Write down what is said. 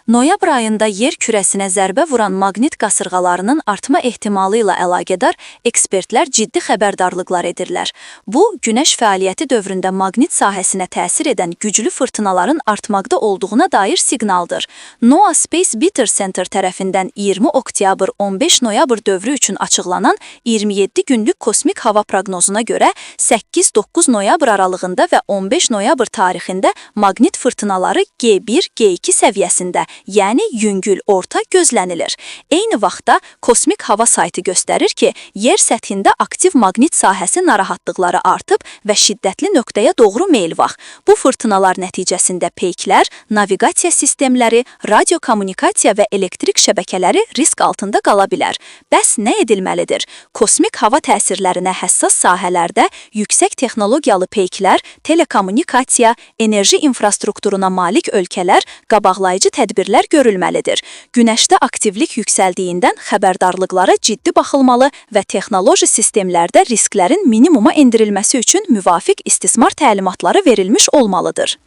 Noyabr ayında yer kürəsinə zərbə vuran maqnit qasırğalarının artma ehtimalı ilə əlaqədar ekspertlər ciddi xəbərdarlıqlar edirlər. Bu, günəş fəaliyyəti dövründə maqnit sahəsinə təsir edən güclü fırtınaların artmaqda olduğuna dair siqnaldır. NOAA Space Weather Center tərəfindən 20 oktyabr 15 noyabr dövrü üçün açıqlanan 27 günlük kosmik hava proqnozuna görə 8-9 noyabr aralığında və 15 noyabr tarixində maqnit fırtınaları G1, G2 səviyyəsində, yəni yüngül, orta gözlənilir. Eyni vaxtda kosmik hava saytı göstərir ki, yer səthində aktiv maqnit sahəsi narahatlıqları artıb və şiddətli nöqtəyə doğru meyl var. Bu fırtınalar nəticəsində peyklər, naviqasiya sistemləri, radiokommunikasiya və elektrik şəbəkələri risk altında qala bilər. Bəs nə edilməlidir? Kosmik hava təsirlərinə həssas sahələrdə yüksək texnologiyalı peyklər, telekommunikasiya, enerji infrastrukturuna malik ölkələr qabaqlayıcı tədbirlər görülməlidir. Günəşdə aktivlik yüksəldiyindən xəbərdarlıqlara ciddi baxılmalı və texnoloji sistemlərdə risklərin minimuma endirilməsi üçün müvafiq istismar təlimatları verilmiş olmalıdır.